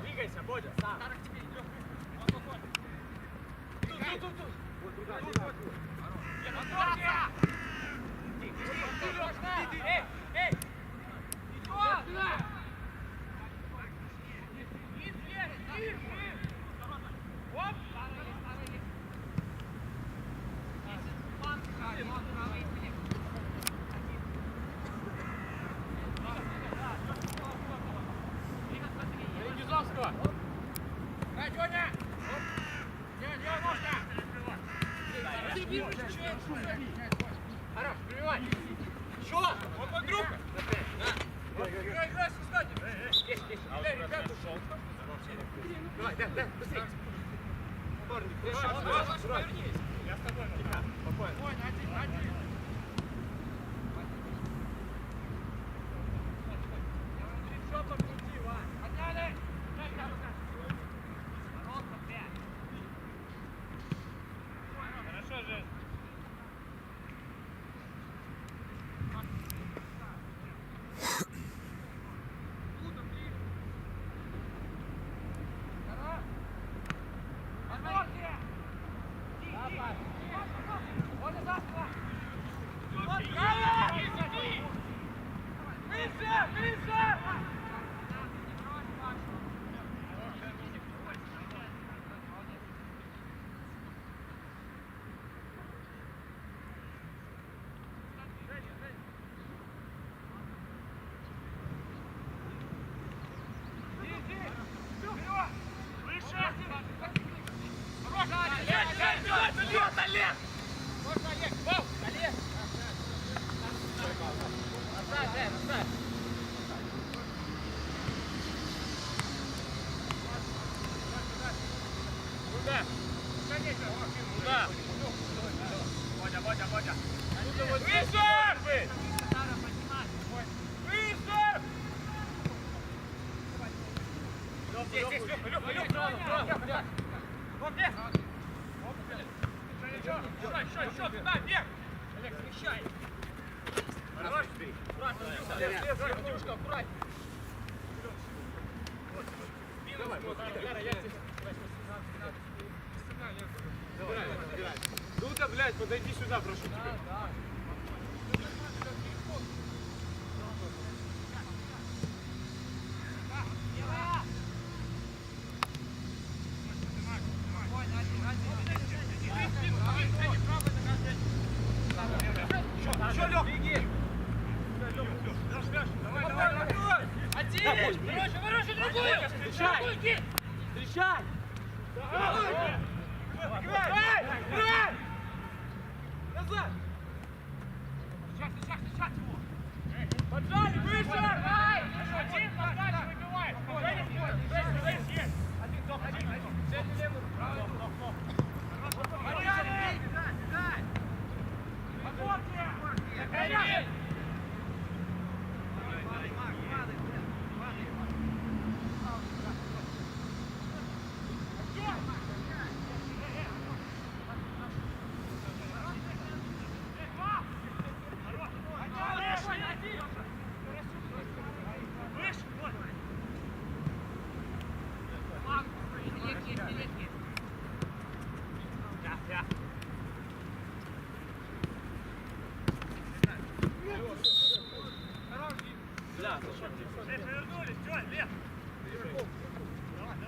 Двигайся, Бодя, сам. Хорош, прибивай! Еще! Вот подруга! Играй, встань! Дай, ребят, ушел! Давай, да, быстрее! Повернись! Я с тобой, спокойно! Один! Что покрути, Вань? Подняли! Хорошо же! Куда? Бодя! Высор! Высор! Здесь, Лёха! Вот где? Еще, туда, вверх! Олег, смещай! Хорош! Аккуратно, девушка, аккуратно! Давай, Давай. Ну-ка, блядь, подойди сюда, прошу тебя. Еще, Лёх, беги! Давай! Один! Ворочай другую! Встречай! Играй! Назад! Сейчас его! Поджали, выше! Один, поджали, выбивай! Есть! Один, сядь левую, правую. Порядок! Подборки! Вернулись, Тёль, лев! Давай!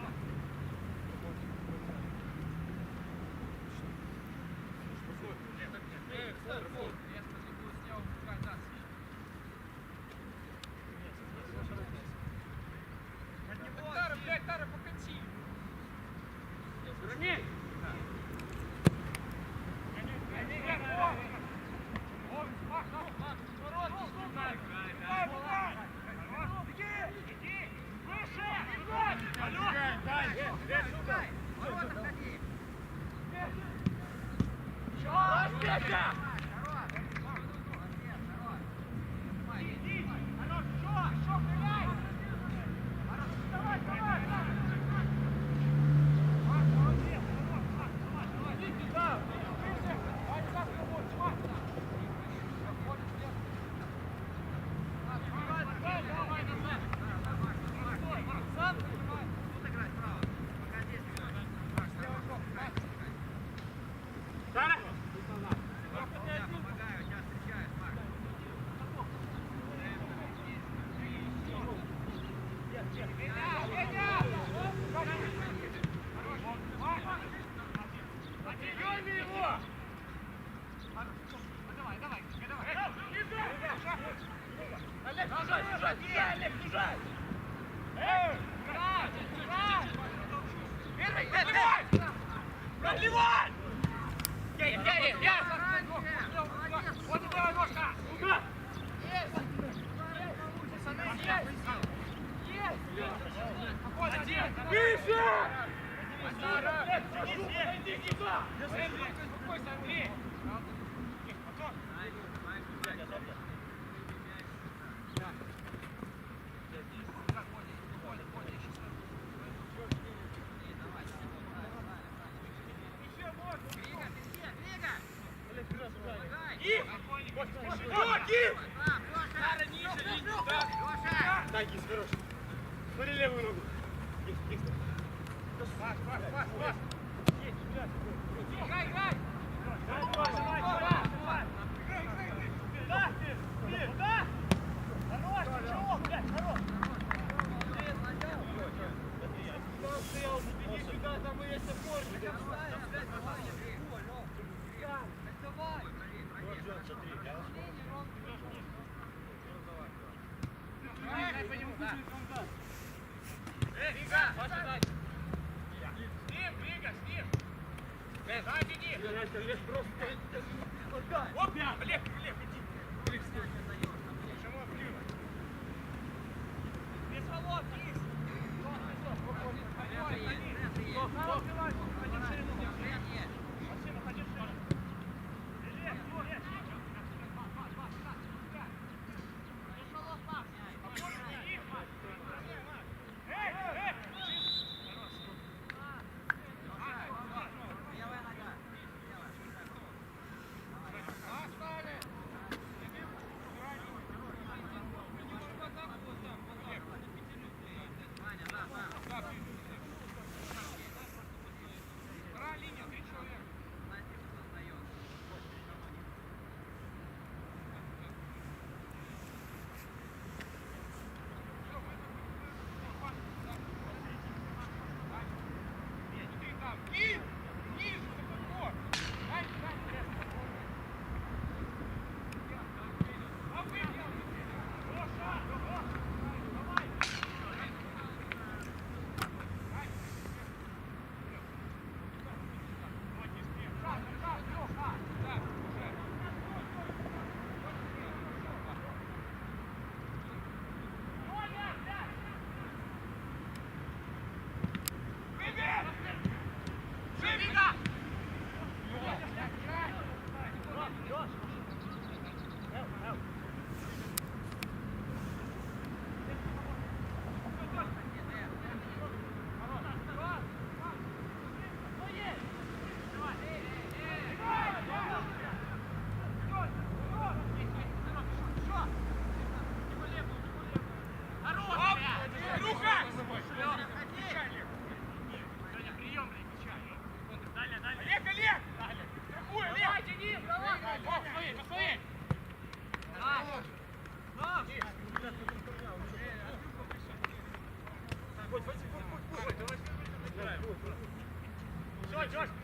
Тара, покати! Верни! Давай! Наливай! Я! Вот и давай, ножка! Ну-ка! Выше! Успокойся, Андрей! Дай, Гис, хорош. Смотри левую ногу. Гис. Пас. Есть, играй. Да! Хорош, ничего, блядь, хорош. Там стоял, иди сюда, там и есть опорник. Давай по нему кушай, Хамзат. Рига! С ним! Дай, беги! Оп, Олег, иди! Почему плюнь? Без волос, Кис! Ходи в ширину. Максим, ходи в ширину.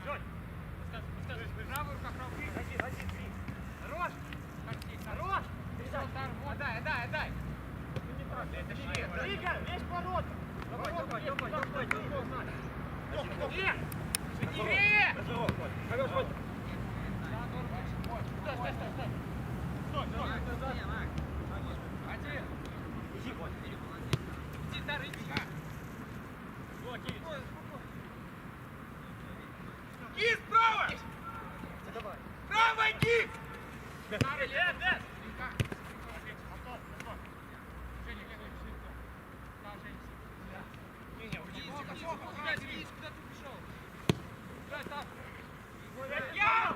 Жорж! Правую рука, правую. Годи, Хорош! Отдай! Это щит. Рига, весь пород! Давай. Живее! Хорош, вот. Стой. Один. Иди, Тар, иди. Кис, право! Давай. Право, Кис! Нет! Куда ты пришел? Дай так. Я!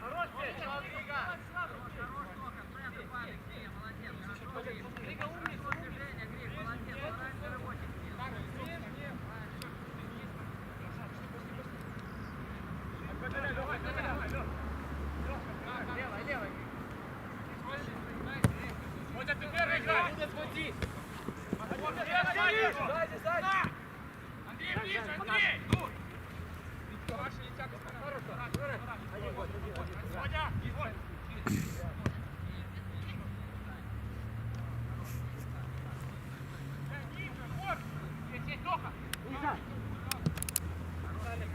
Хорош, Рига! Рига умница! Левой. Вот это первый играй! Сзади! Андрей, ближе, Андрей! Ну! Ваши летят, хорошо. Водя! Здесь есть Тоха! Алекс,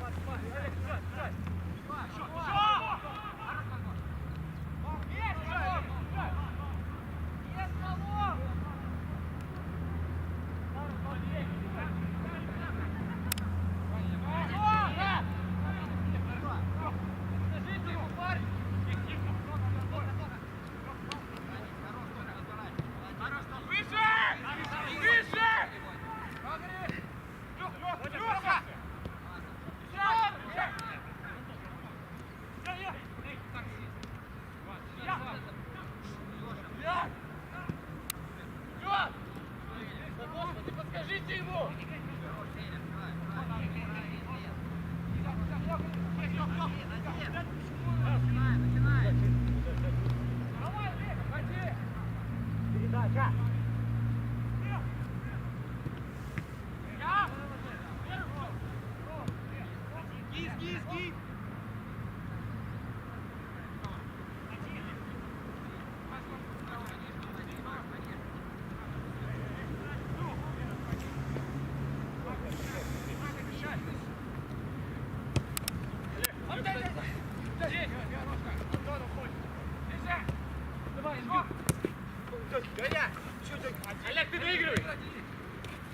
Гоня! Чуть-чуть. Олег, ты доигрывай! Все,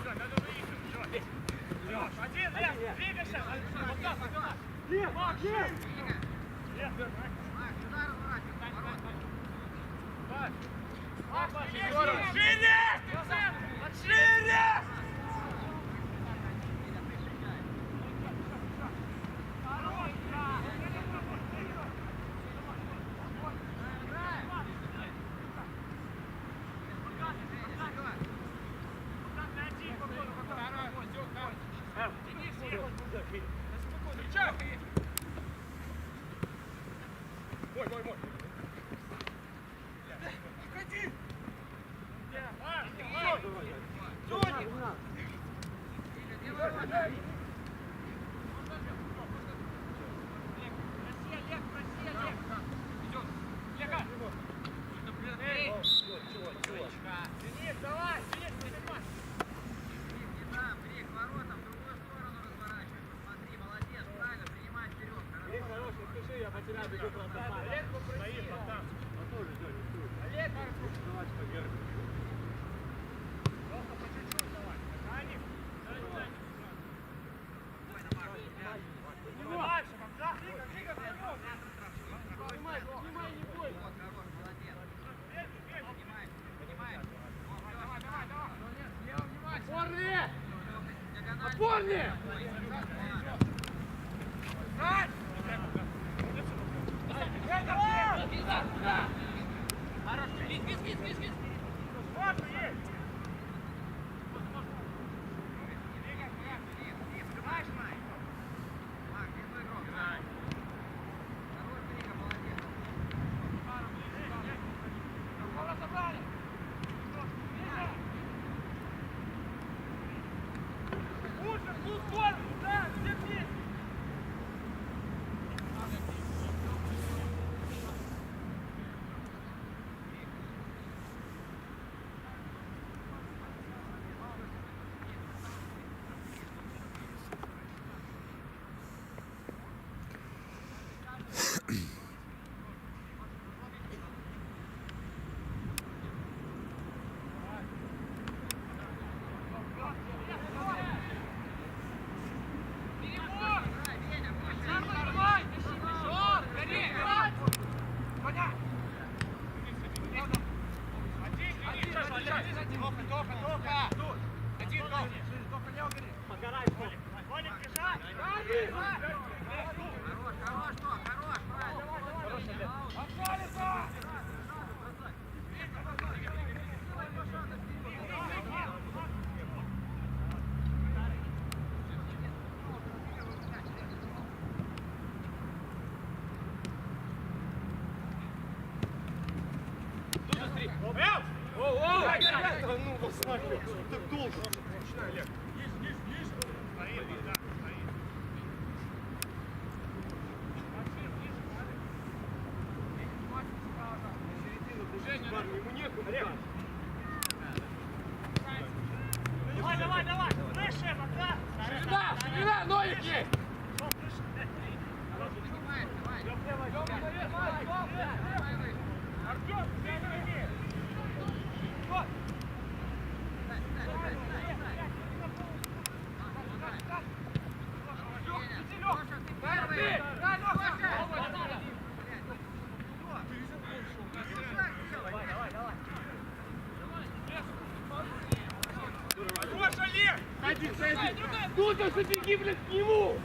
надо выигрывать. Лёш, один, Лев, двигайся! Вот так, вот так! Лев, Макс, Лев! Лев, Макс, сюда разворачивай, ворот! Шире! Шире! Мой. Ходи! Я потерял, бегу просто. Олег, стоит, там. Олег, давайте побегаем. Просто по чуть-чуть давай. Они. Дальше, Макса. Двигай, Снимай, не бойся. Давай. Опорные! Опорные! Дай! Хорош, вниз. Вот есть. Ну вас нахер, так долго. Начинай, Олег. Есть. Стоит, да, стоит. Середину, парни, ему некуда. Олег. Давай. Выше, Макар. Ширина, ноги есть. Артём, ты вот. Хорош, Олег! Ходи! Тут же забеги, блядь, к нему!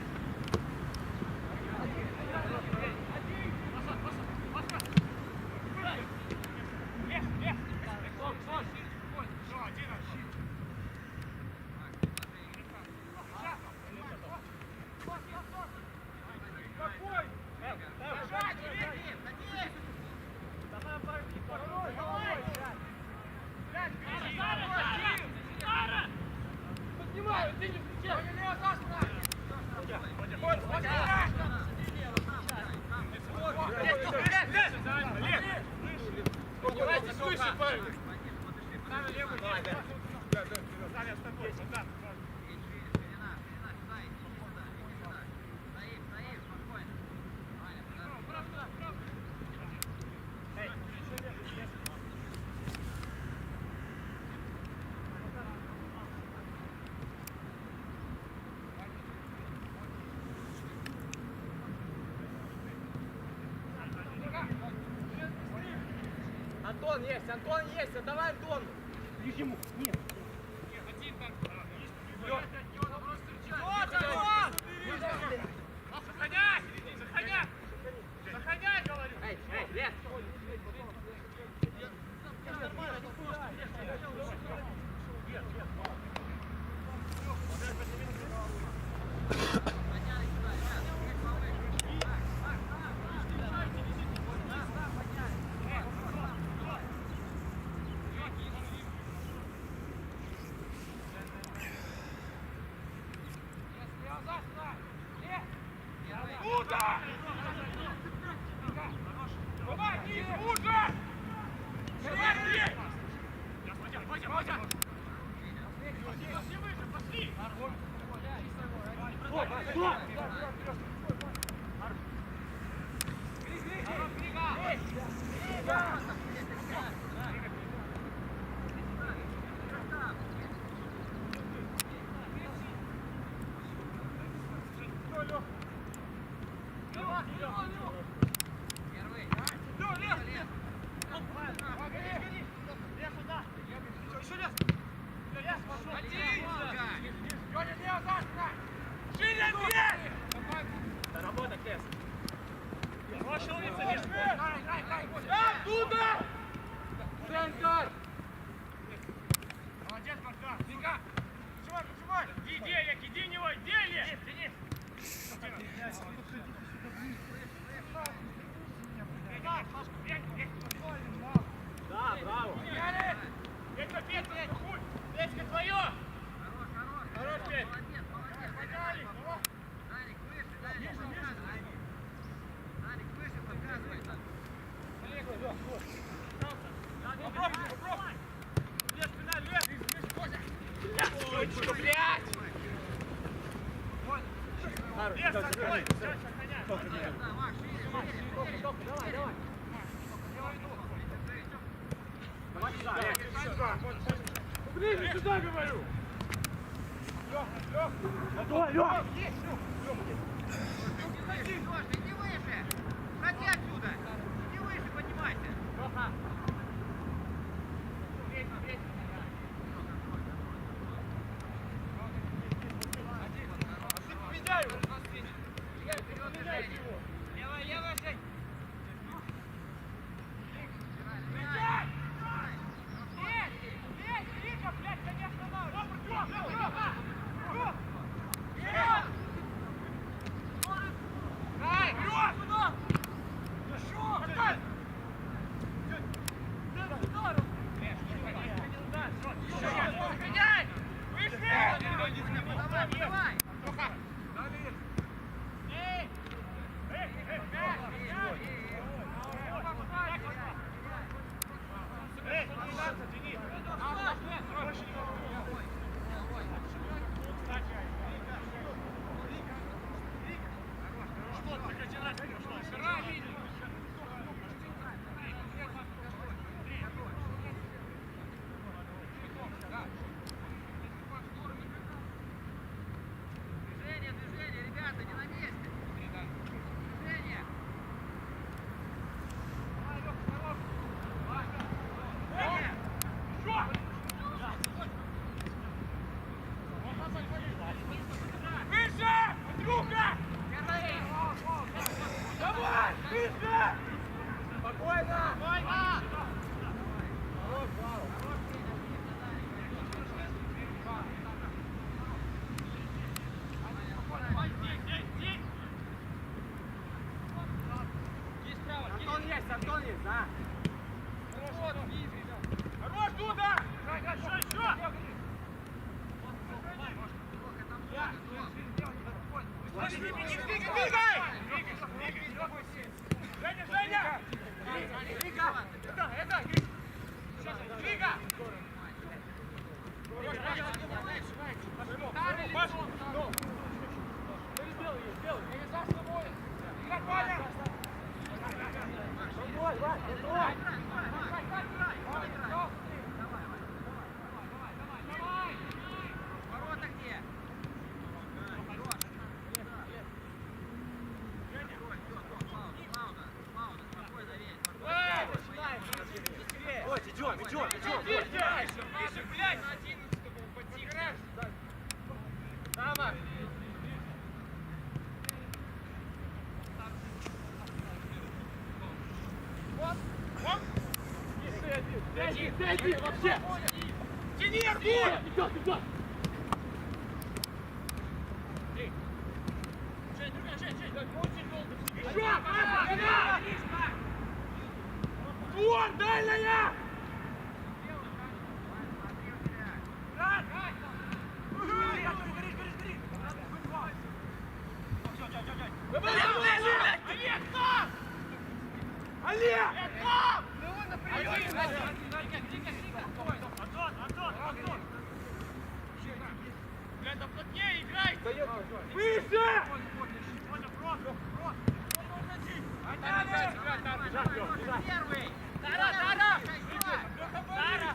Поднимай, ты не встречай! Антон есть, отдавай Антону. Ему. Нет. Один там. Сохраняй! Сохраняй! Сохраняй, говорю! Эй, лес! Удар! Давай, низ, удар! Давай, бей! Водя! Пошли выше, пошли! Работа, Лес! Туда! Центр! Молодец, Богдан! Вика! Прижимай! Иди, Деля, иди в него! Деля! Тяни! Да, браво! Петька, хуй! Петька, твое! Хорош, Петь! Погнали! Попробуй! Лес, спина, лес! Точку, блядь! Лес, сохраняй! Сохраняй! Ближе сюда, говорю! Лёх! Давай, Лёх! Иди выше! Ходи отсюда! Иди выше, поднимайся! Левая, левая, Жень! Давай, давай! Движение, движение, ребята, не на месте! Движение! Выше! Андрюха! Давай! Выше! Спокойно! Антон есть, да? Хорош, Дуда! Еще! Двигай! Женя! Это! Двигай! Ворота где? Пауза, спокойно, Вень. Вообще, вообще! Тяни, Артур! Идет, идет! Еще! Тур, дальняя! Олег! Это плотнее играй! Выше! Первый! Тара!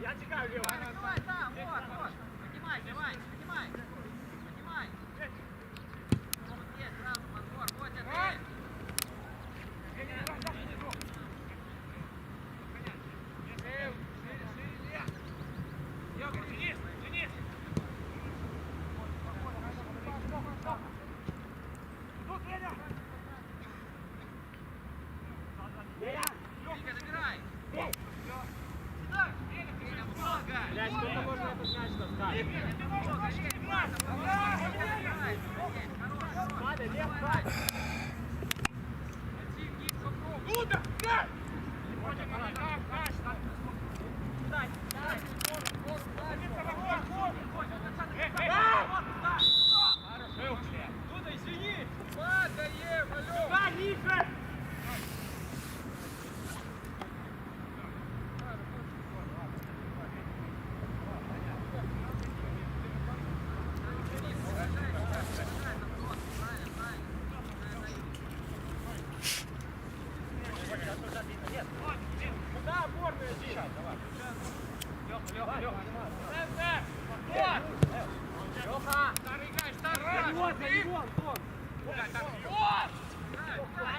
Я чекаю, Лева. Давай, да, вот. Поднимай, давай, поднимай. Поднимай. Вот здесь, сразу подбор, вот это. Денис! Тут, Леня! Вика, забирай. Бей! Вика, много. Блядь, сколько можно этот мяч таскать? Много, есть, ладно, забирай. Хорош. Надо, лев, правый. Куда? Дай! Падаем, алло! Да, ниже! Куда опорный один? Леха! Леха! За него, Антон! Руки уже!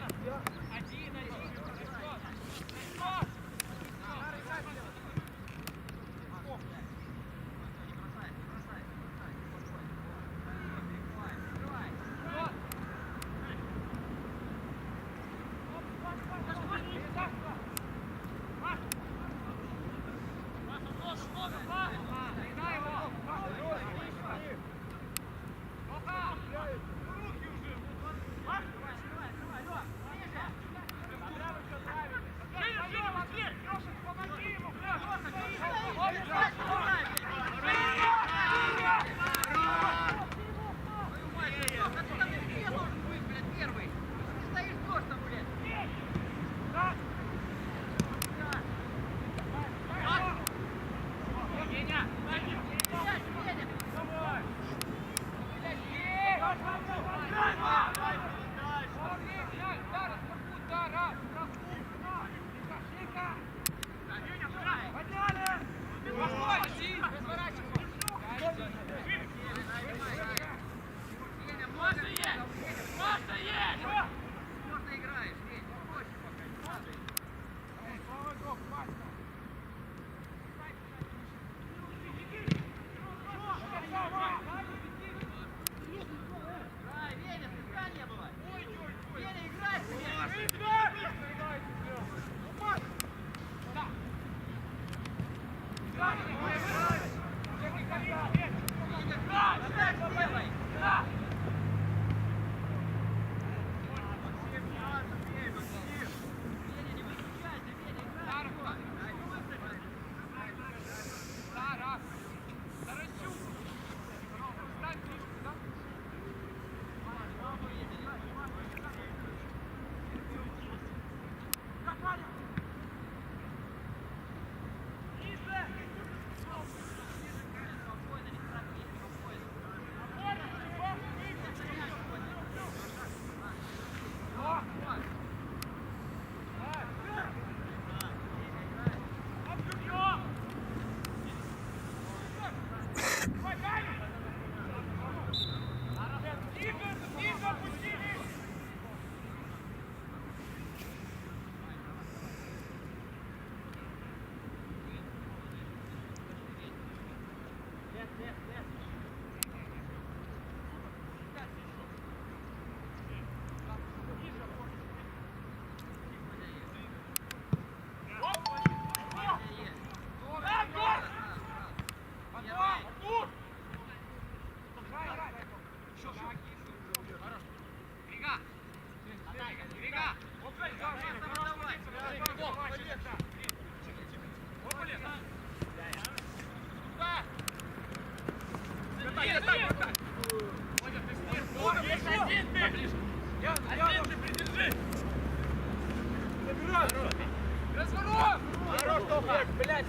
Хорош, Тоха! Блядь!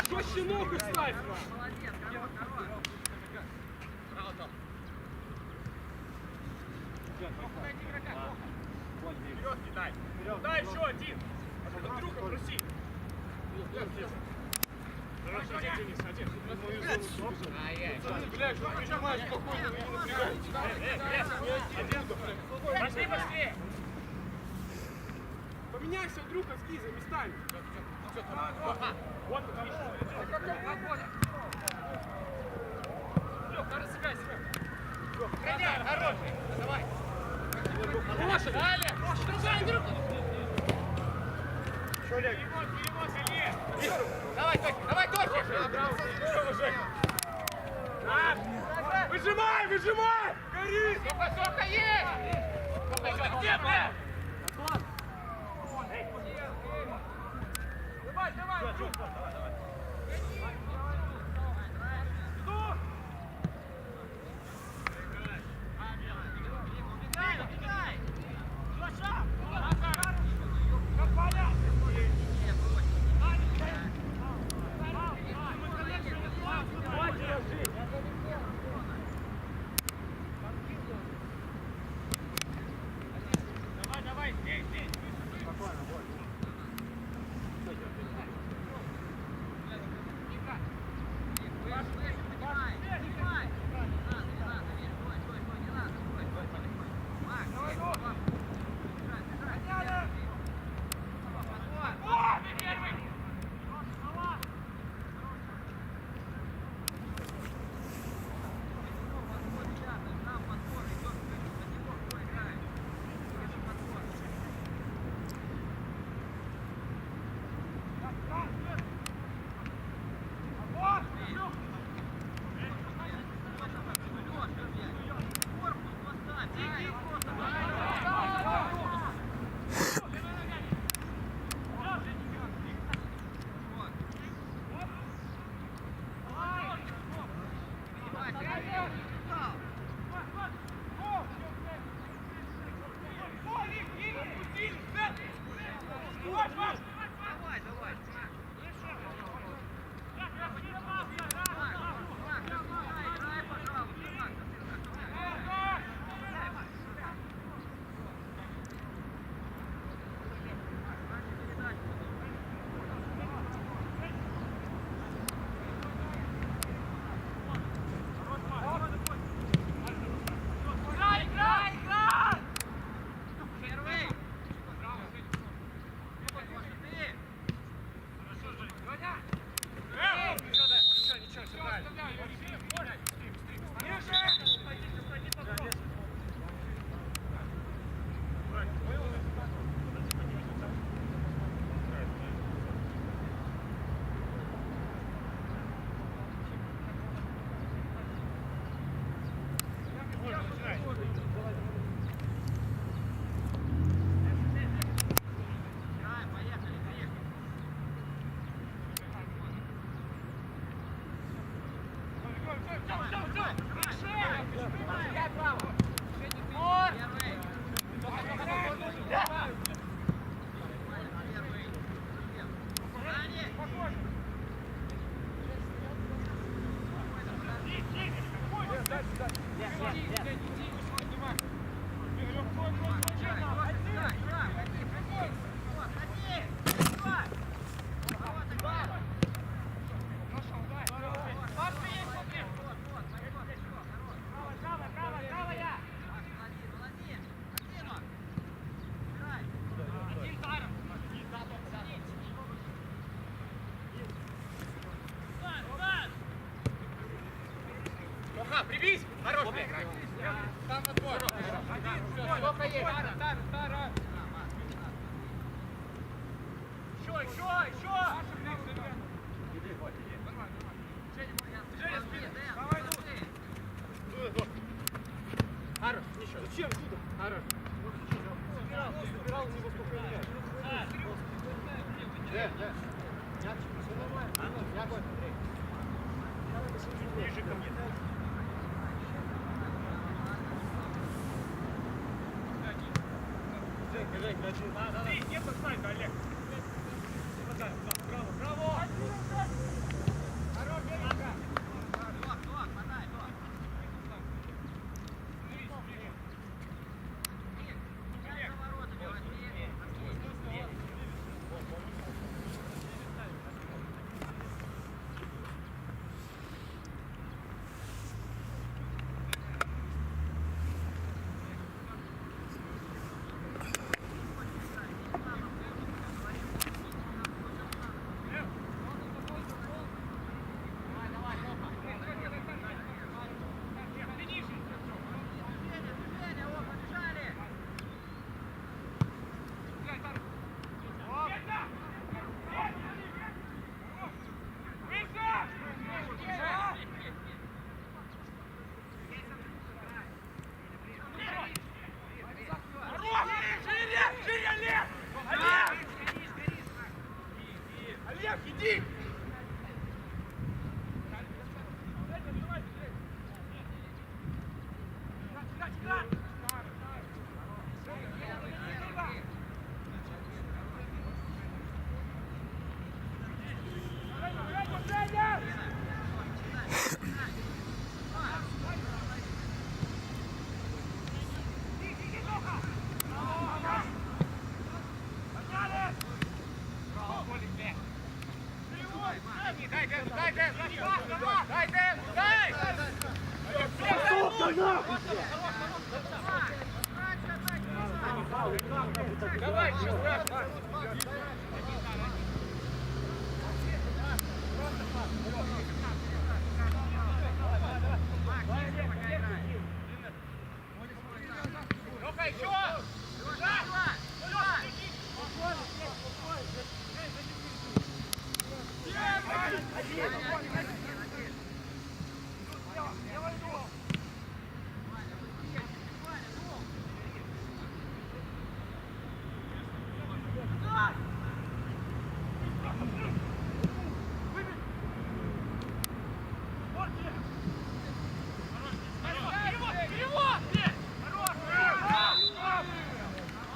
Що ще ногу ставь? Молодец, хорош, хорош. Браво, Том! Вперед кидай! Дай еще один! Андрюха, проси! Хорошо, один, Денис, один. Блядь, что прижимаешь спокойно, не напрягайся. Пошли, пошли! Поменяйся, Андрюха, с Гизой местами. Вот, отлично. Лёха, разыграй себя. Гоняй, хороший. Давай. Хороший. Далее. Давай, Андрюха. Что, Олег? Перевод, Олег. Давай, Тося, давай, Тося. Выжимай, выжимай. Гори. Сока есть. Где, блядь? Давай, давай, Андрюха. Убегай, убегай. Давай, давай, здесь, здесь. Прибись! Хорош, блядь! Там на двор! Сколько есть? Еще, еще! Женя, спина! Давай, ну! Хорош, ничего. Зачем сюда? Хорош. Собирал, не во сколько менять. Да. Все нормально. Я готов. Ближе ко мне. Ты, не поставь, Олег. Браво, браво! Хорош, Денечка! Док, подай, Док. Сейчас за воротами возьми. Движение, о, побежали. Олег, иди! Давай, ну-ка, еще!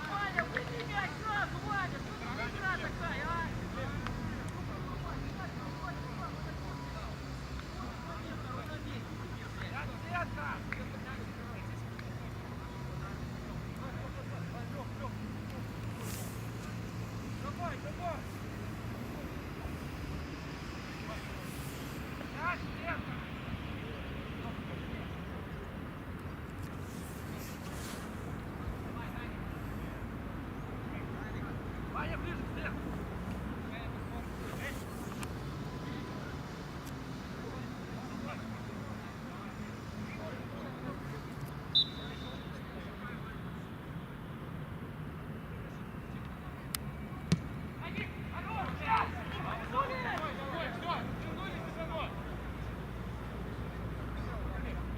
Ваня, прими мяч сразу, Ваня, что ты за игра такая, а? Ваня, ближе к стене!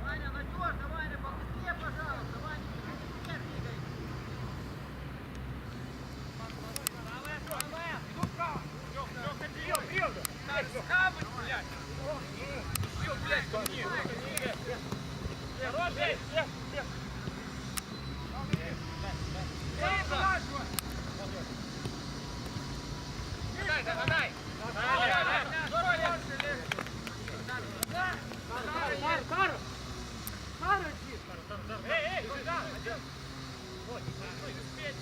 Ваня, надежно, Ваня, побыстрее, пожалуйста, Ваня, быстрее двигай. Схавать, блядь! Все, блядь, ко мне! Хорош, эй! Задай! Эй, сюда! Вот, успеть!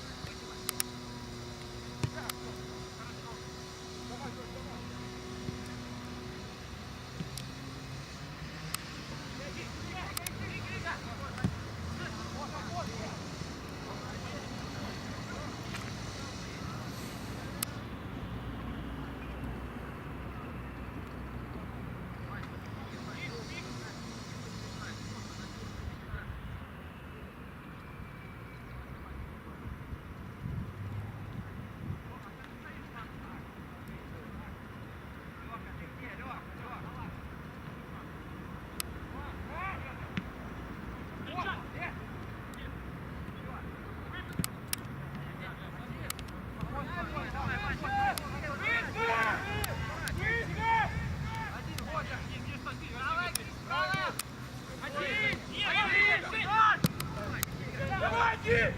Давайте!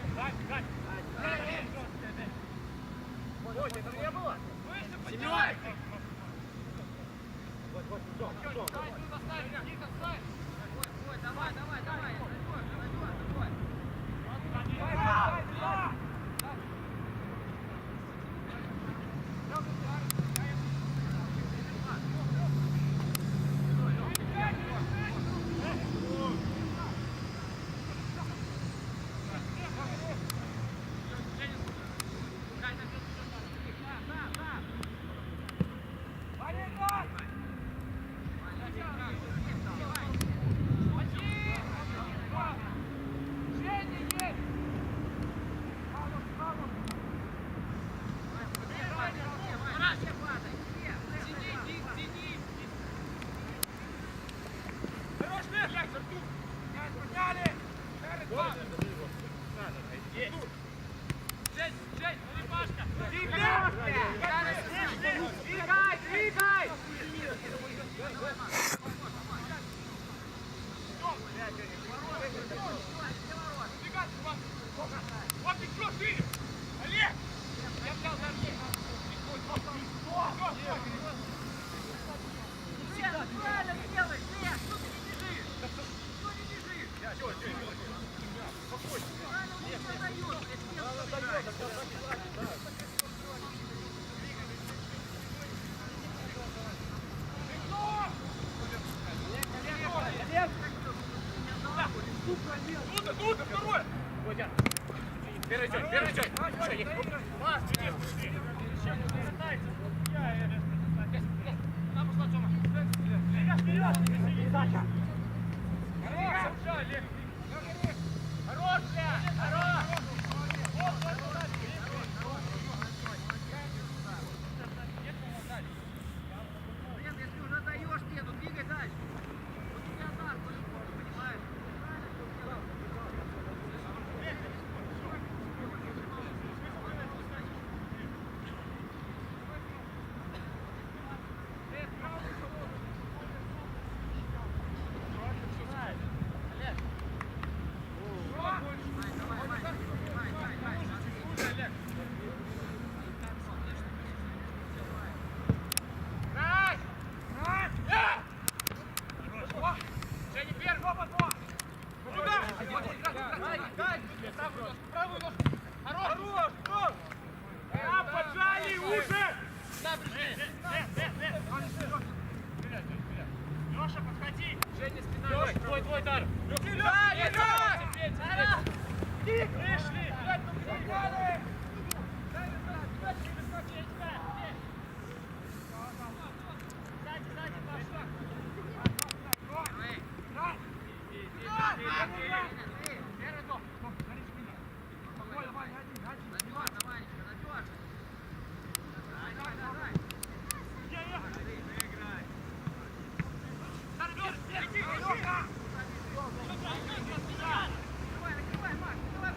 Ой, это не было! Выше, Семён! Вот, вот, Жок, Жок. Дай, туда ставь, Никита, ставь. Ой, давай, давай, давай. Надёж, давай. Хорош, Лев! Мяч подняли! Перед два! Жень, Жень, ну и Пашка. Двигай, двигай! Вот ты что, ты! Олег! Я взял за руки. Правильно делаешь, Лев, что ты не бежишь? Что не бежишь? Правильно, он тебе даёт, блядь, Тут, второй! Первый чёрт, первый чёрт. Что, не? Пас, Денис, пошли! Чем вы катаетесь? Куда пошла Тёма? Передача! Хорош! Хорош, бля! Хорош! Блин, если уже даешь тебе, то двигай дальше. Вот у тебя удар по-любому, понимаешь? Правильно всё сделал. Женя, первый! Куда? Правую ножку! Хорош! Хорош! А, поджали уши! Леша, подходи! Женя, спина. Твой дар. Пришли! Давай, накрывай, Макс, давай,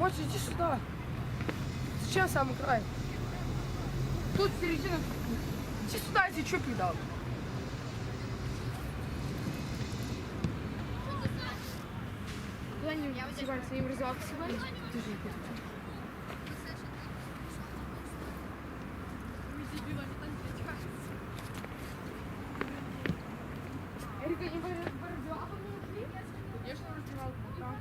Вот, иди сюда. Зачем самый край? Тут середина. Иди сюда, я тебе что придал? Куда не собираются им развиваться сегодня? Эрика, не раздевалку не ушли? Конечно, раздевалку. Да.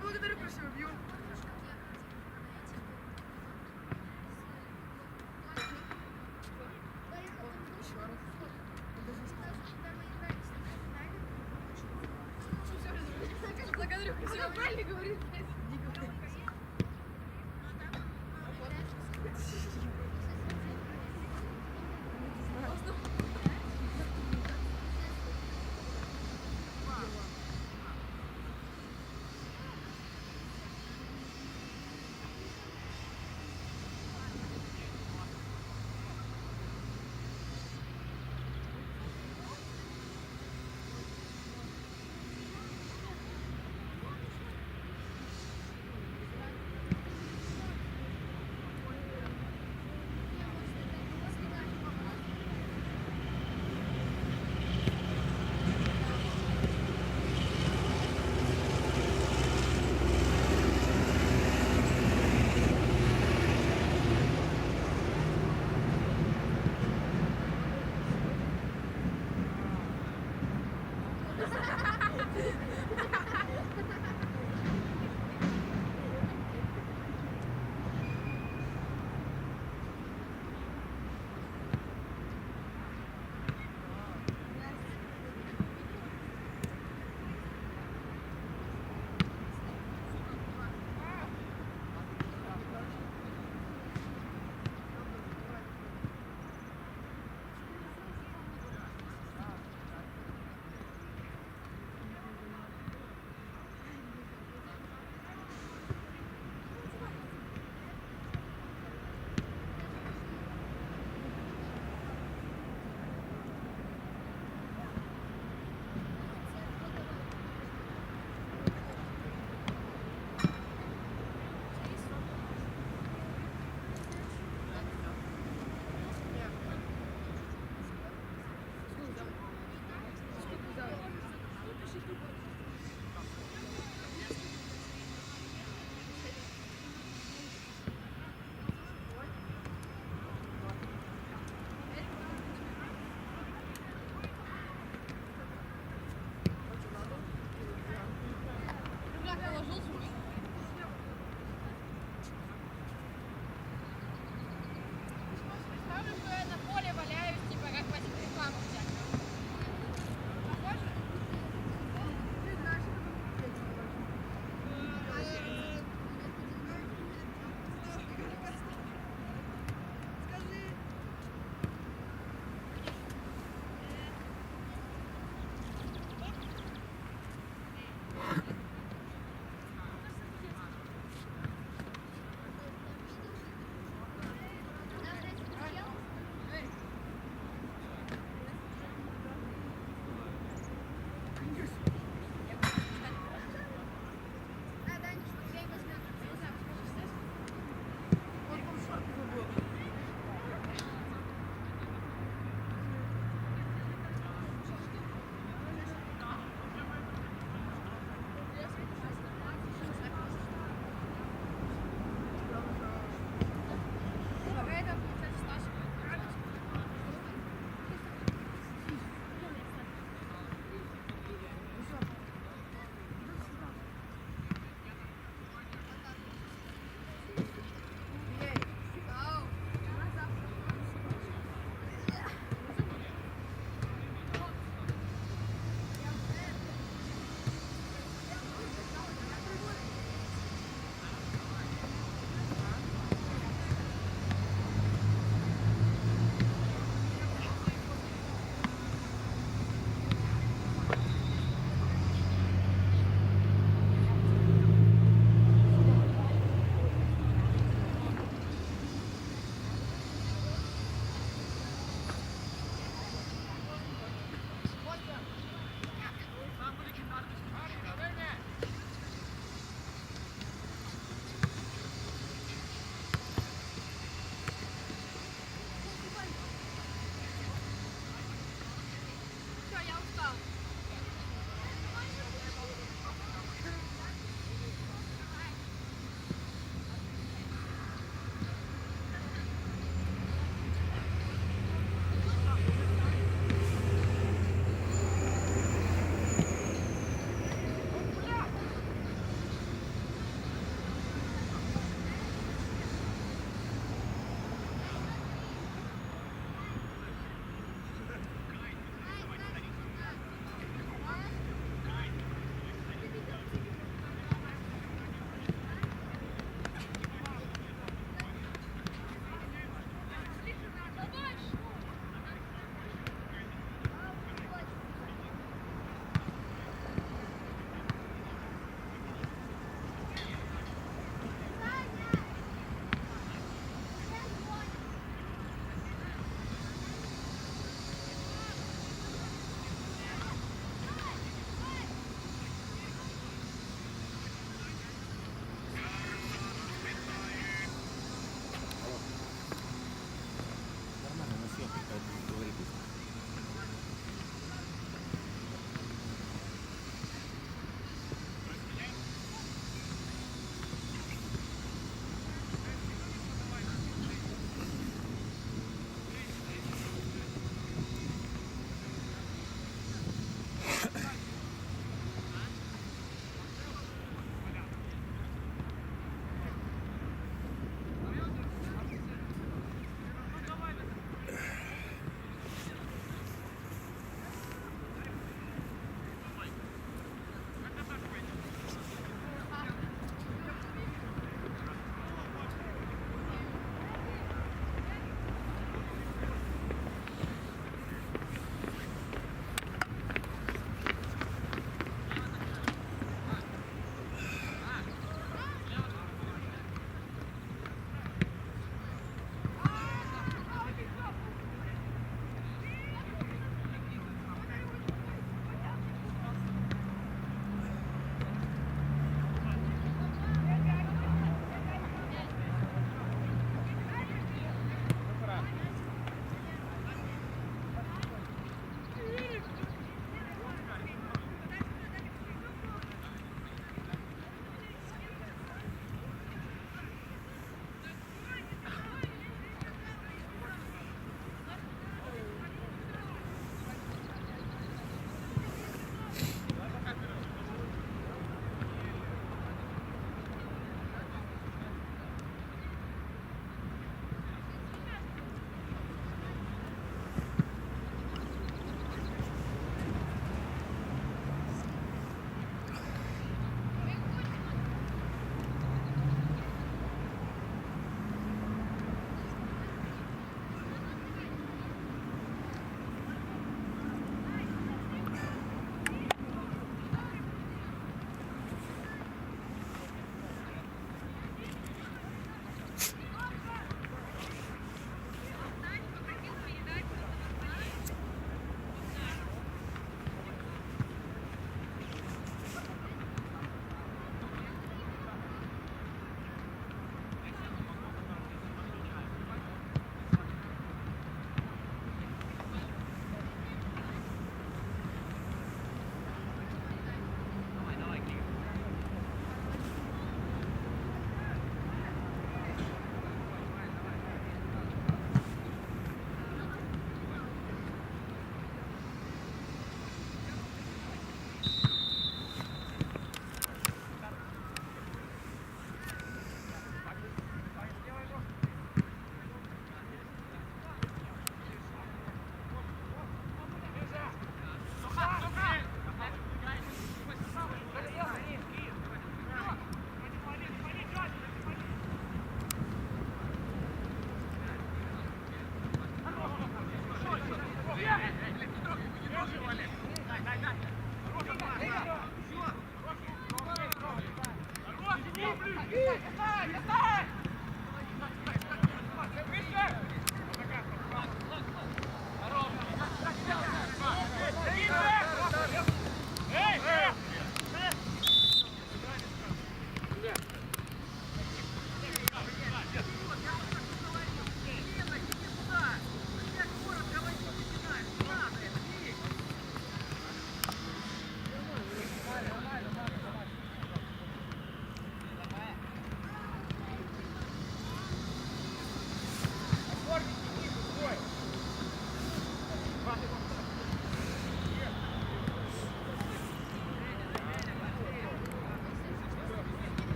Благодарю, красиво бью. Благодарю, красиво. Правильно говорит.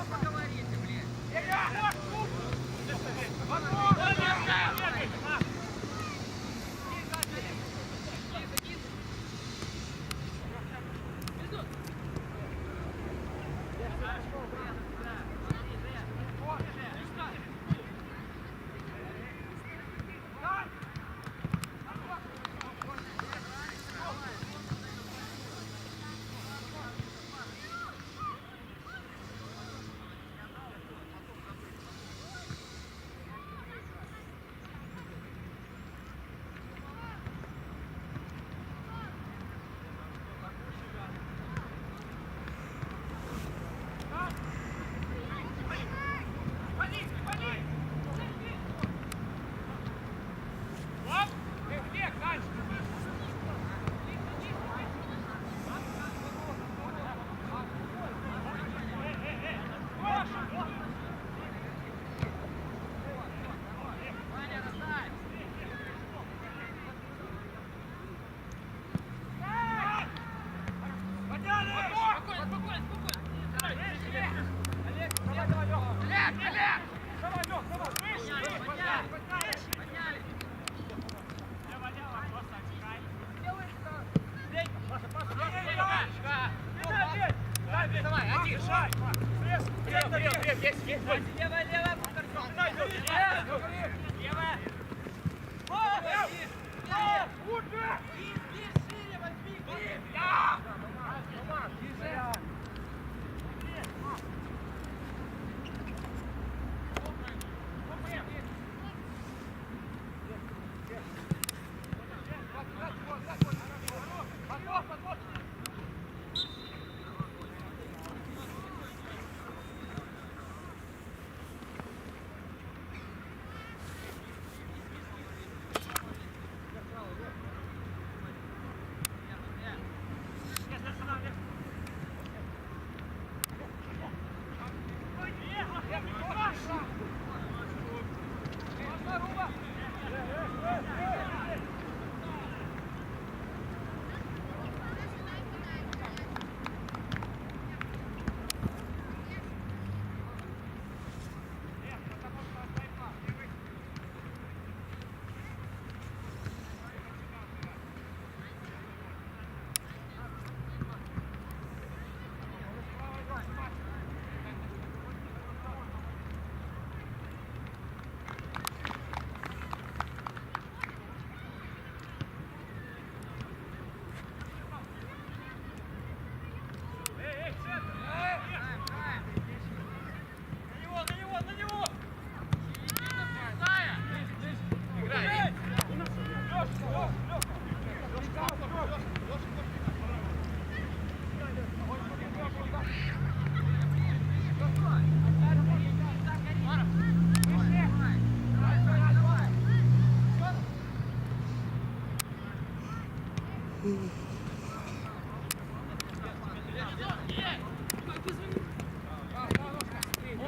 Поговорите, блин. Ваня, раздай. Спокойно, спокойно, спокойно. Подняли. Давай, один, шаг! Есть! Лево, лево, Левая!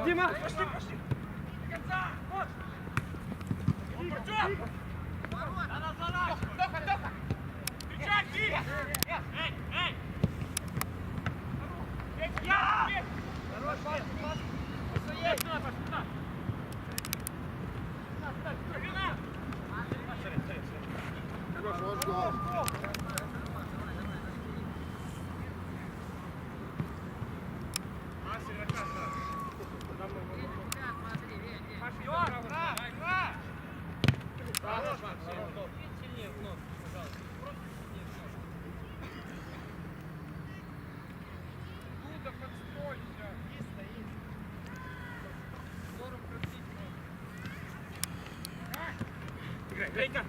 Дима, пошли! До конца! Вот! Артем! Тоха! Встречай, Дима! Эй! Я! Хорош, пас! Есть! Сюда! Грейка!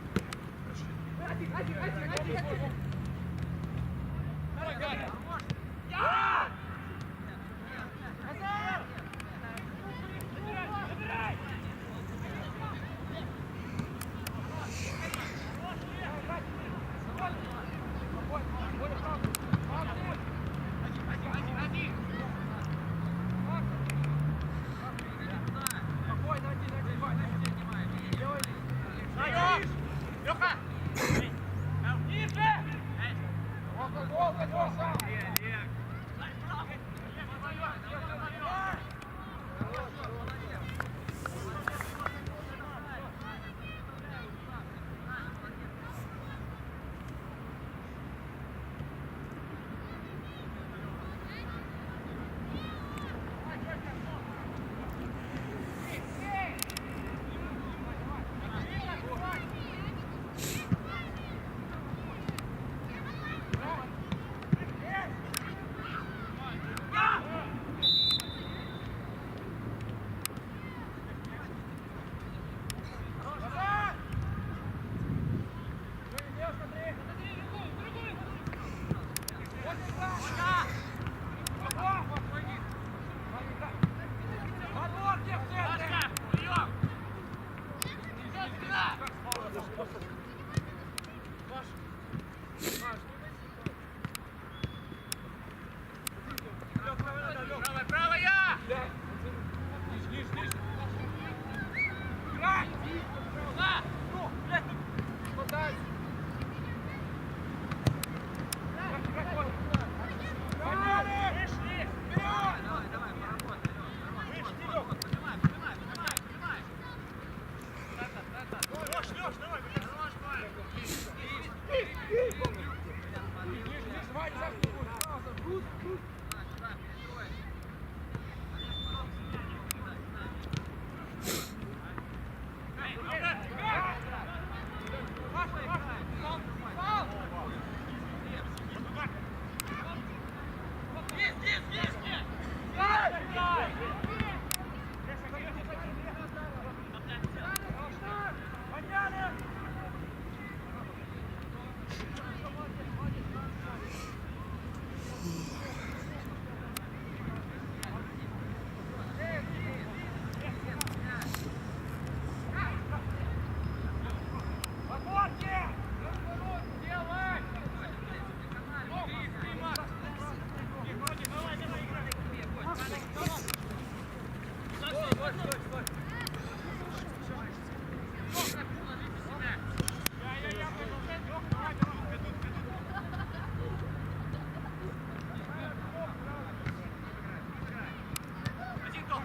Один дом.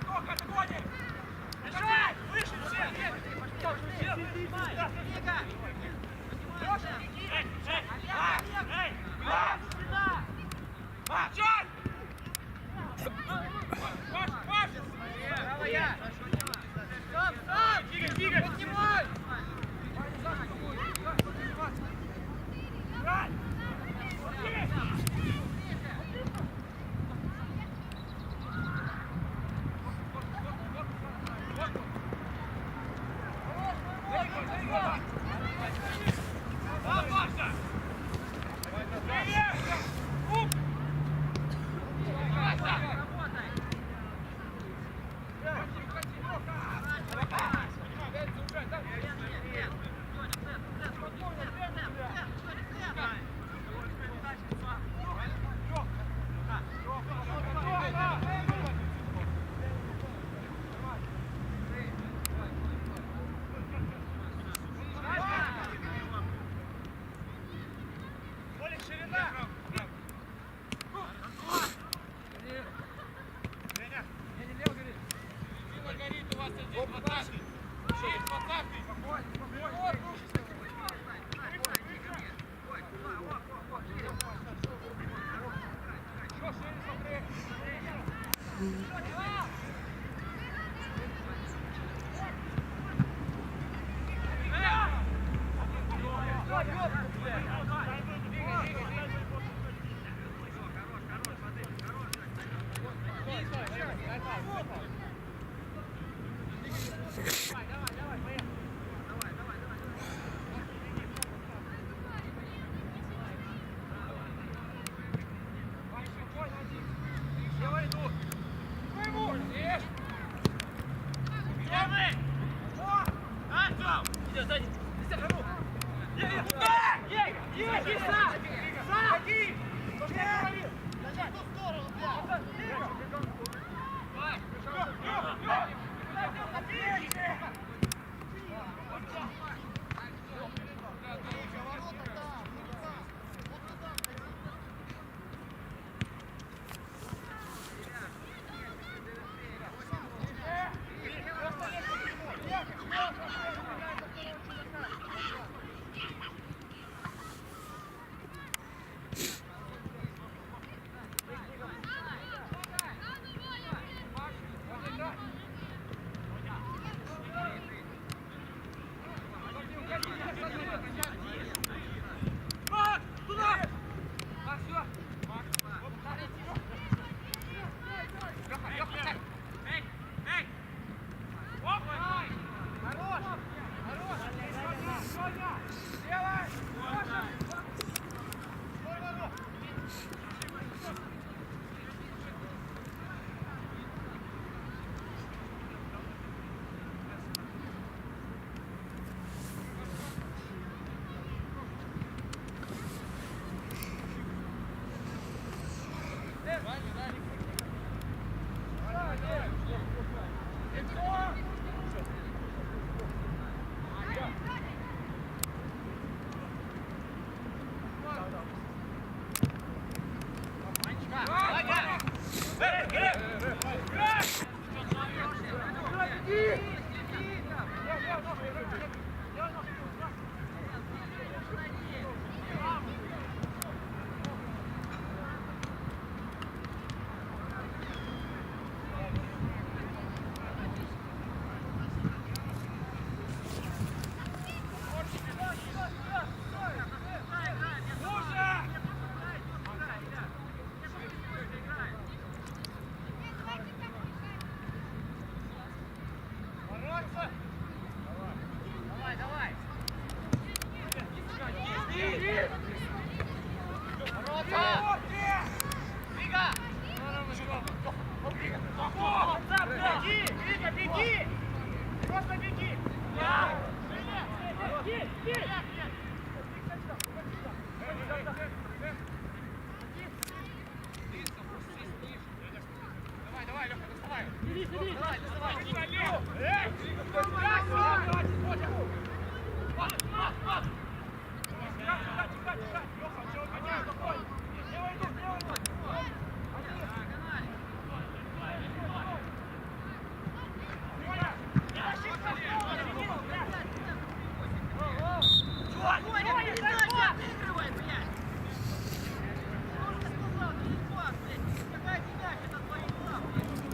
Тоха, отходи! Бежать! Выше, все! Леша, беги! Эй! Чёрт! Паш! Право я! Двигай! Поднимай! Брать! Горит у вас один, 20-й. 20-й. Беги! Просто беги! Давай, Леха, доставай. Коня, передача, отыгрывай, блядь! Что ж ты сказал? Ну, не пас, блядь! Какая мяч, это твои дела, блядь!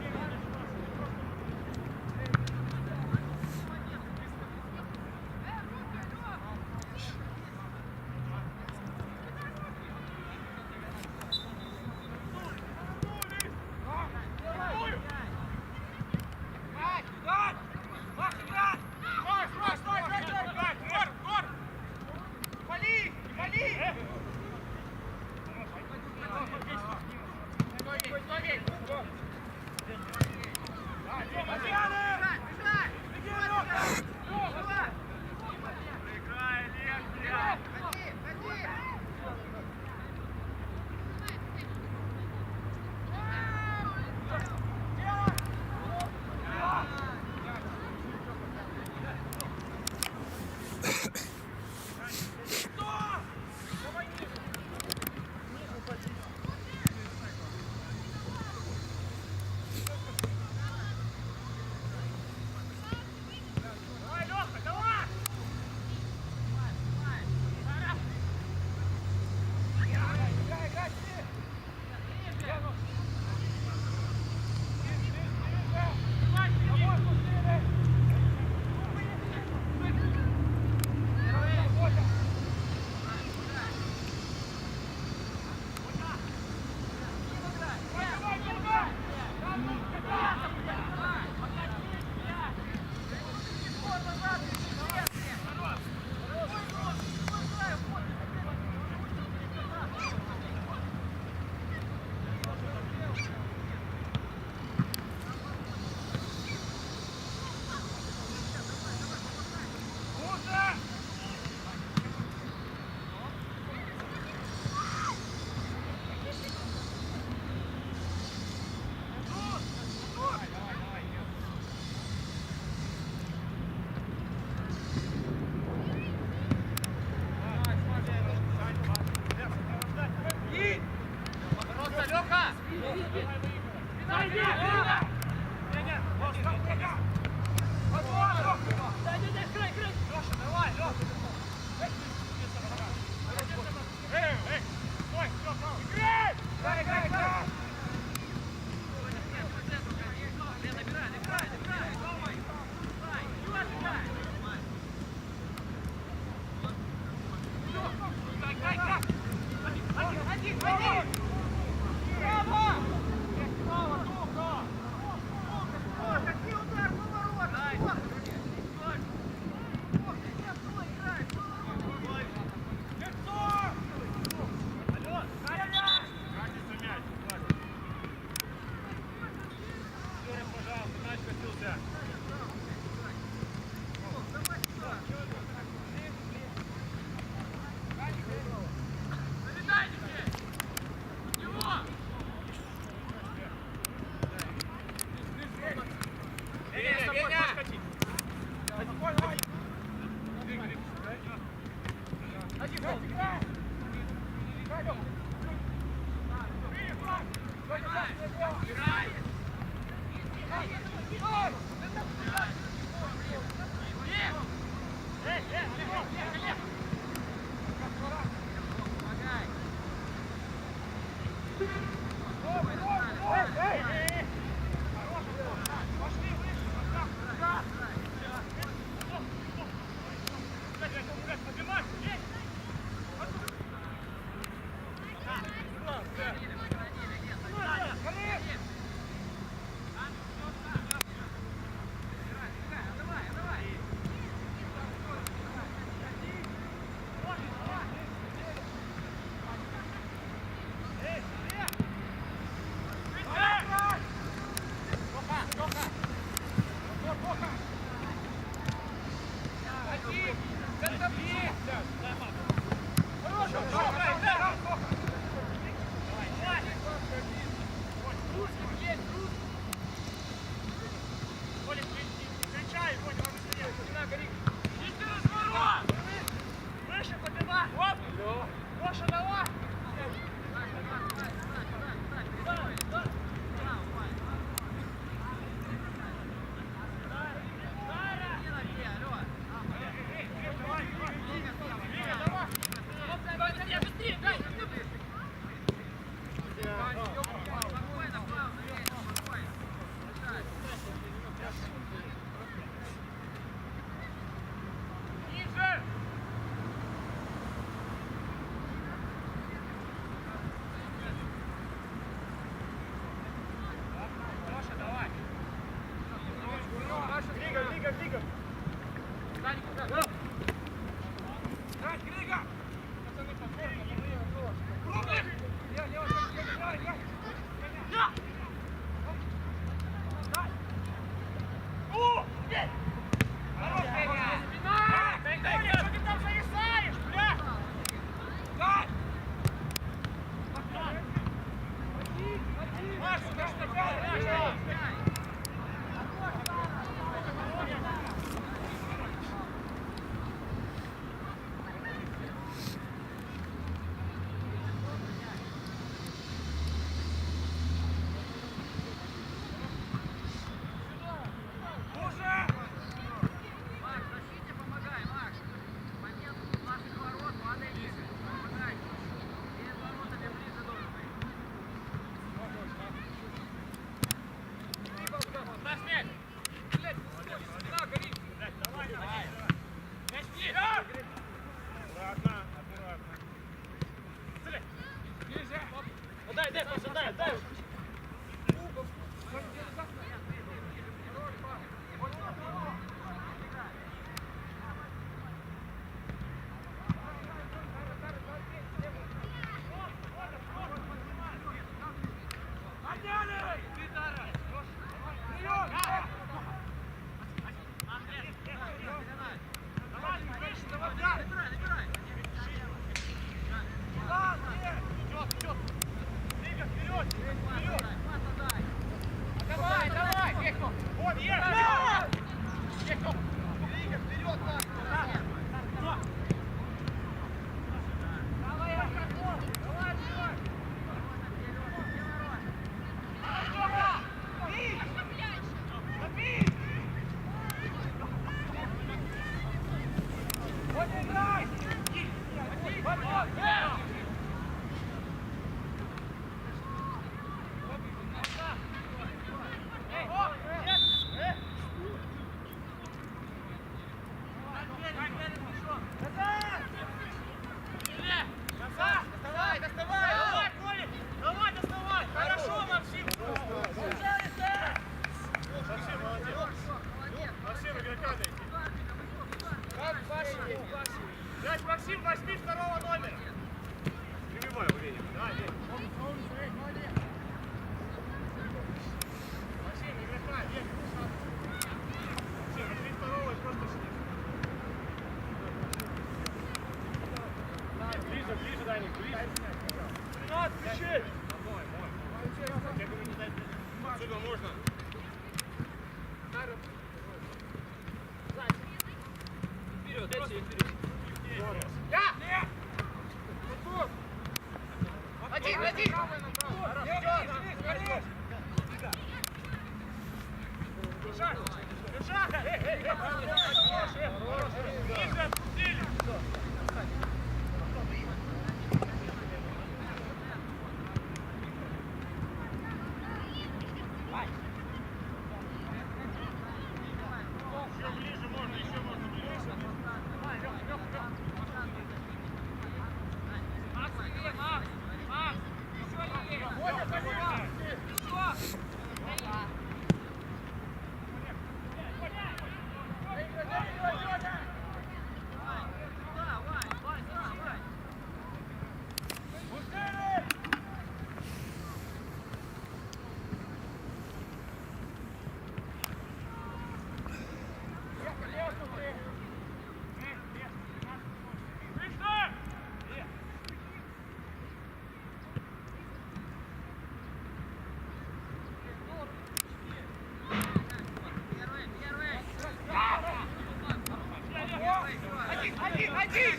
Что ты там зависаешь, бля? Маш, сюда что бля? Макс, защите помогай, Макс. Момент наших ворот, падай, помогай. Перед воротами ближе должен быть. Наш мяч! Блядь, сюда, гори! Давай, давай. Мяч вниз! Аккуратно, аккуратно. Ближе! Дай, Паша, дай. Давай, давай! Веху! Вот, есть! Веху! Доставай, доставай! Давай, Коля! Давай, доставай! Хорошо, Максим! Максим, молодец! Максим, игрока найти! Дядь Максим, возьми второго номера! Перебивай, уверен. Да, есть. Максим, игрока, есть. Максим, возьми второго и просто сиди. Ближе, Даник, ближе. 13, ключи! Я говорю, не дай. Отсюда можно. Вперед, дайте вперед. Один! Ниже отпустили! Еще ближе можно, еще можно ближе. Макс, левее, Макс! Макс! Еще левее! Еще!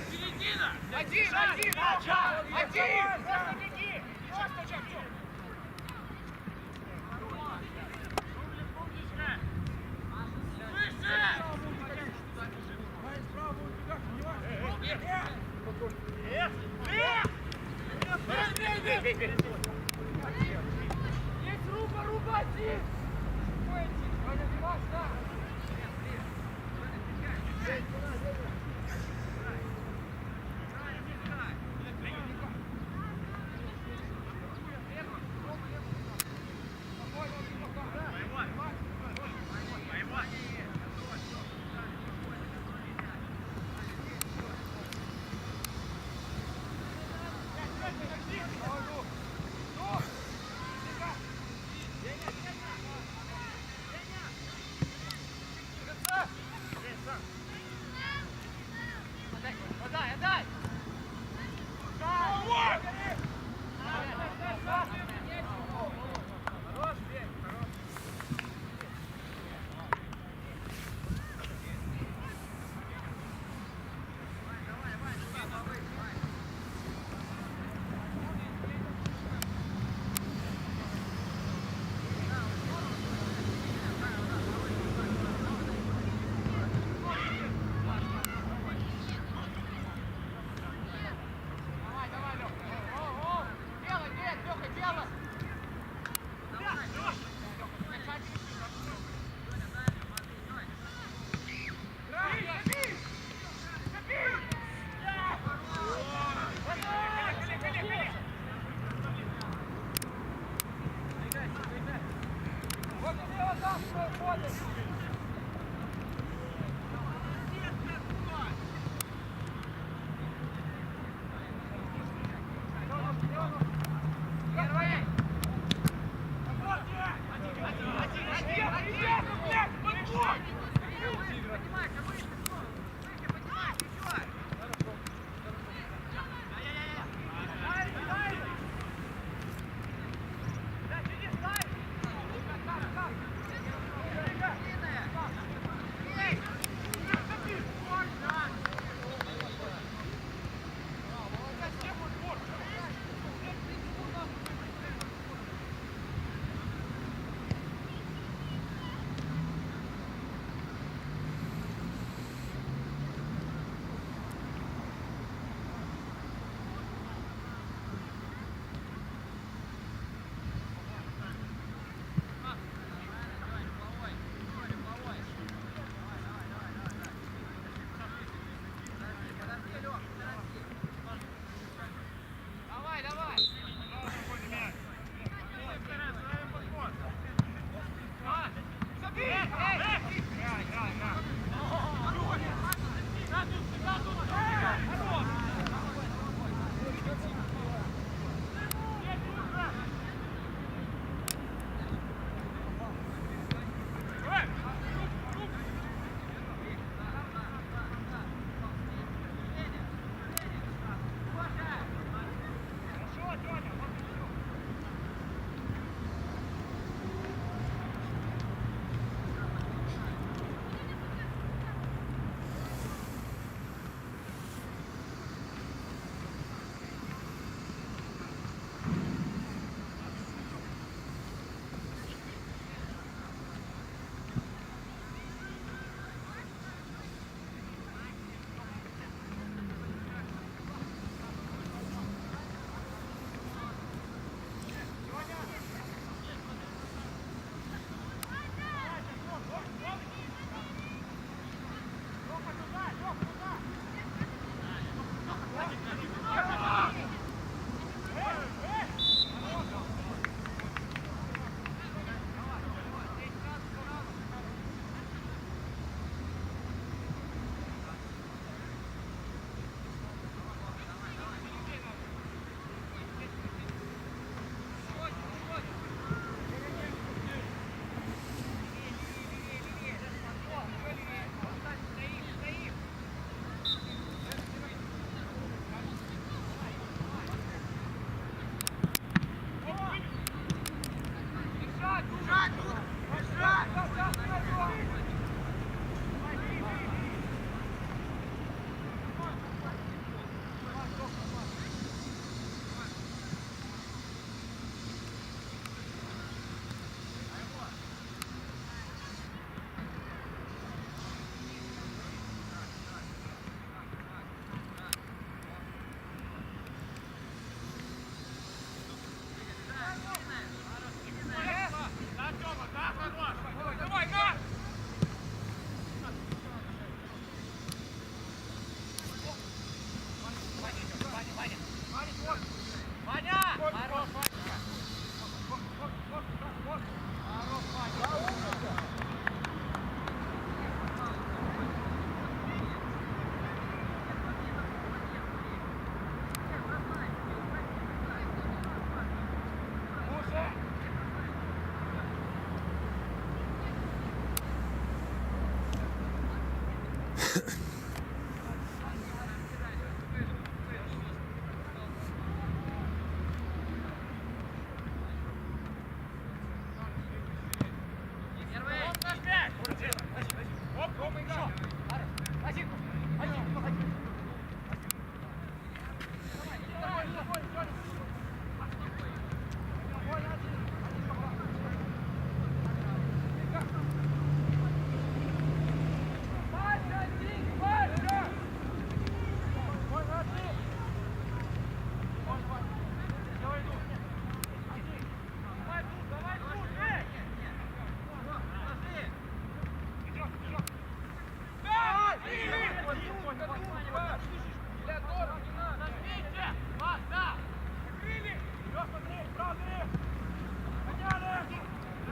Середина! Один! Просто беги! Просто чё? Есть руба, один!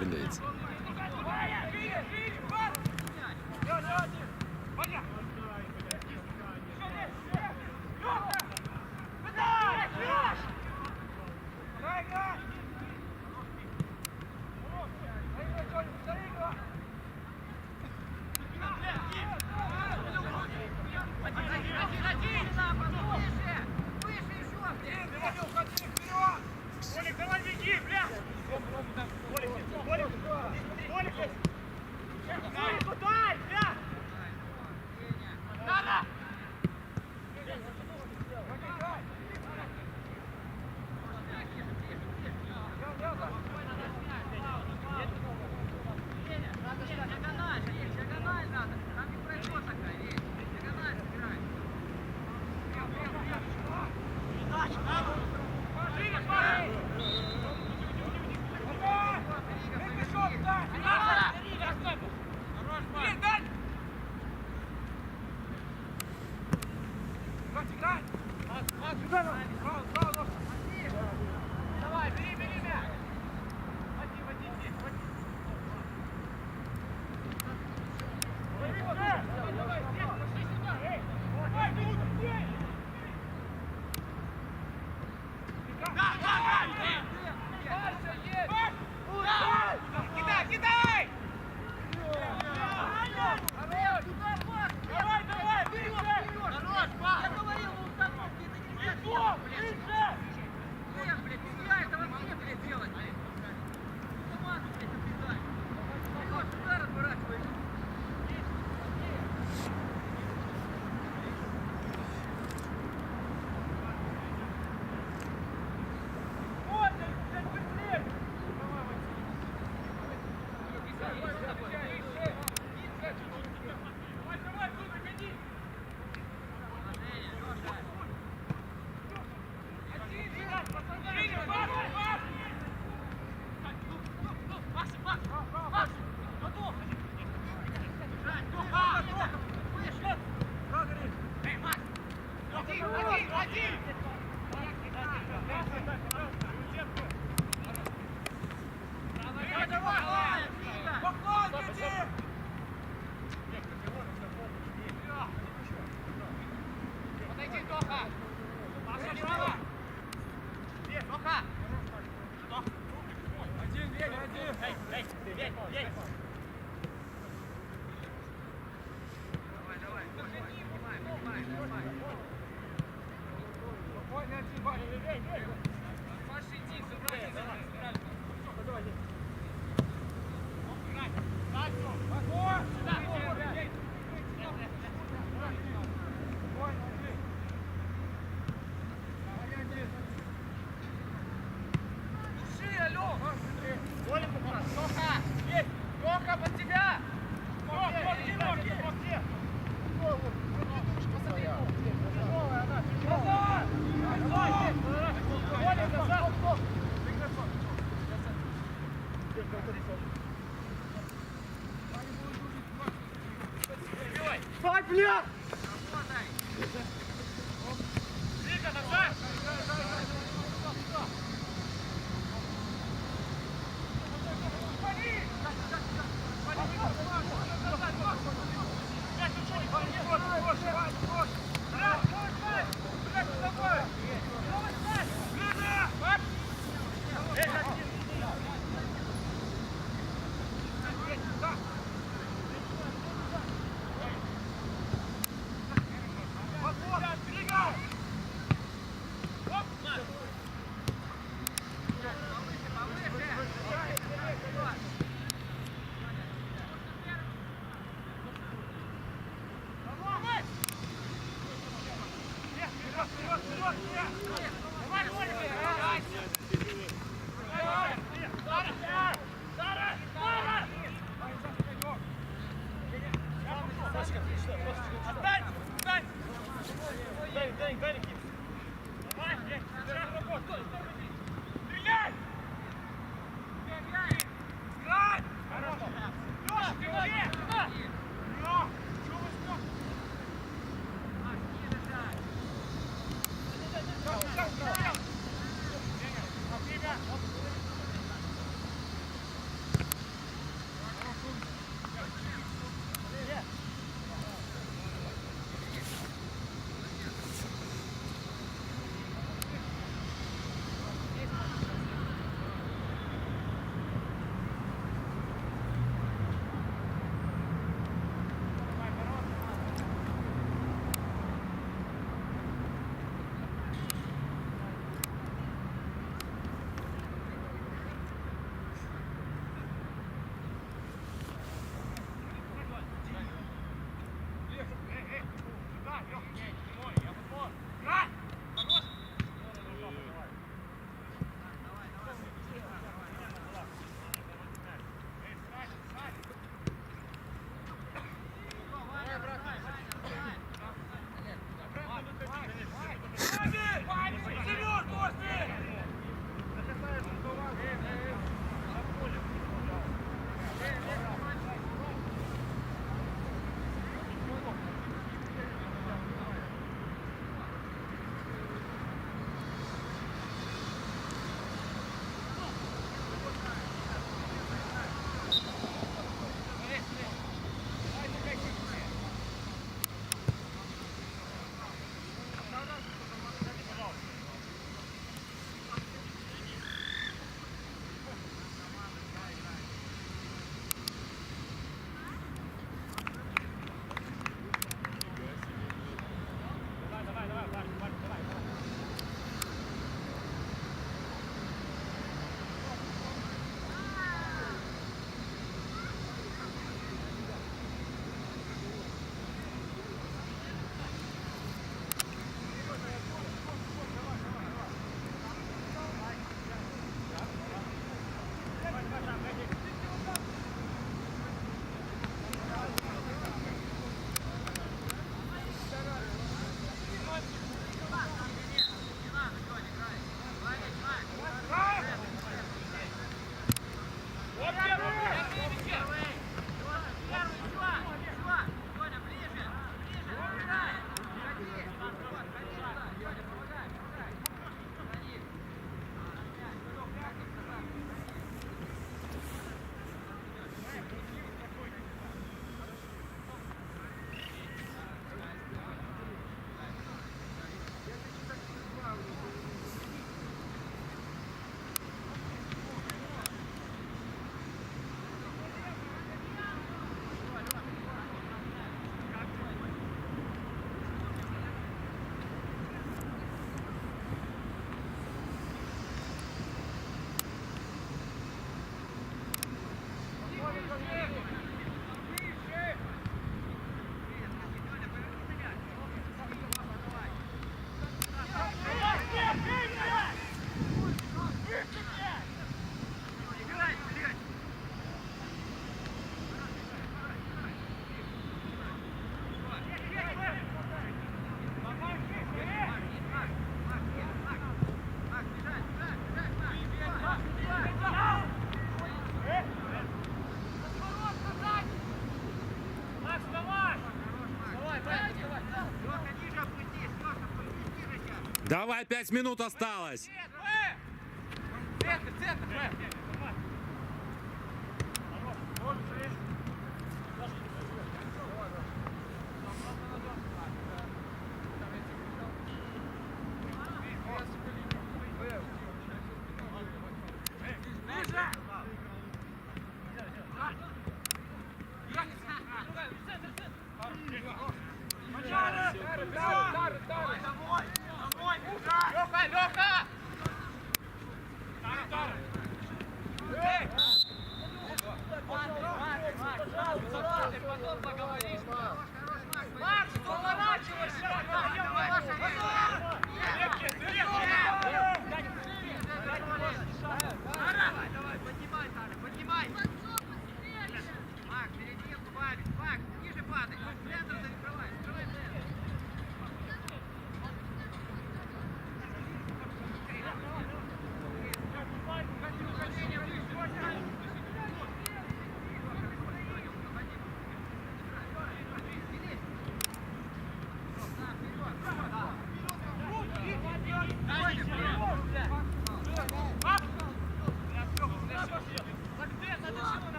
Біндається. Олег, давай беги, бля! Олег, Олег, Олег! Олег, дай, бля! Надо! Диагональ надо. Там не пройдет такая, видишь? Диагональ собирай. Давай, бери, бери мяч! Води, води, здесь, води! Давай, здесь, пошли сюда, эй! Давай, тут, здесь! Кидай, кидай! Давай, давай, Хорош, пас! Я говорил, на установке, это нельзя делать, блядь. Блядь, нельзя это вообще, блядь, делать, блядь. Команду, блядь, обрезай. Хорош, туда разворачивай. Подойди, Тоха! Паша, право! Тоха! Один, Вень, один! Эй, эй, Вень, Вень! Давай, поднимай. Спокойно, один, Ваня, Вень, Вень! Паша, иди, забирай, забирай. Давай, Вень! Так, Огонь! Сюда, Вень! Души, алло! Оля, Тоха! Есть! Тоха, под тебя! Тяжелая она, тяжелая! Оля, назад! Стой, бля! Вика, назад! Сашка, Отстань! Отстань! дай Никит. Давай, шаг работ! Стреляй! Срать! Хорошо! Лёша, ты где? Сюда! Лёш, чего вы смотрите? Давай, 5 минут осталось. Центр, центр, Поднимай, Саша, поднимай. Макс, серединку, Макс, ниже падай.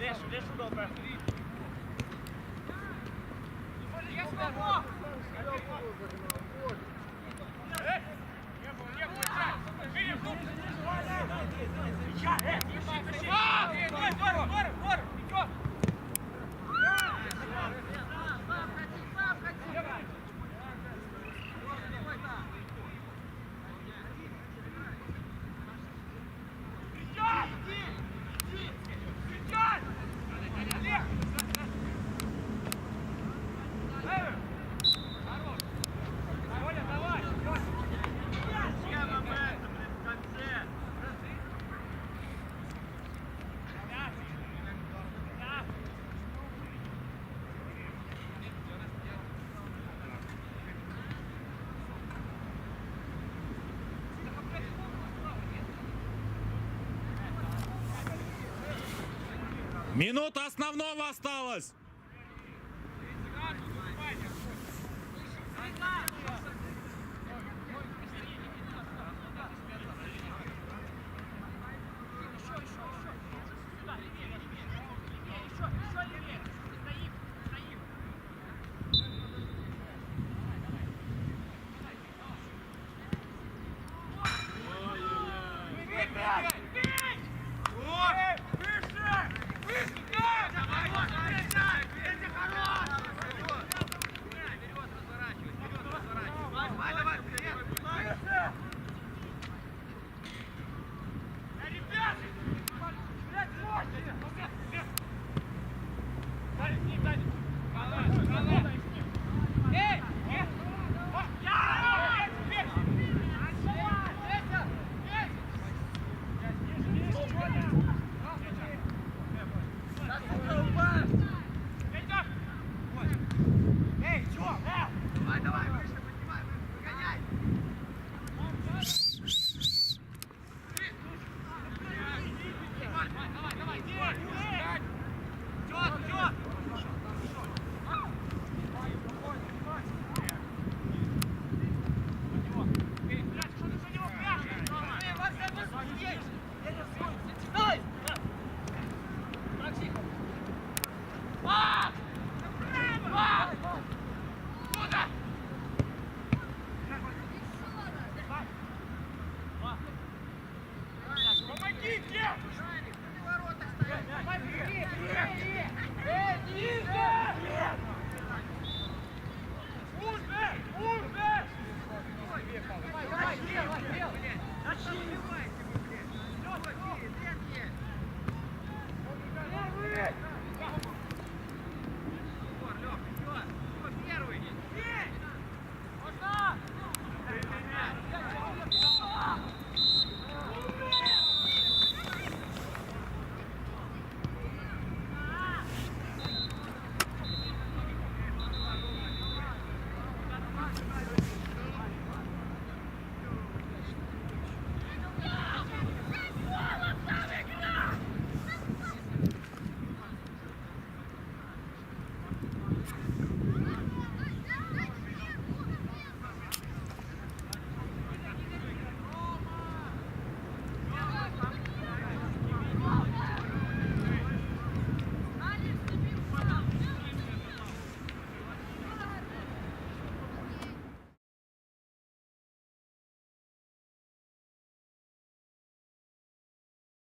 Лешу добре. Є свобода! Минута основного осталась.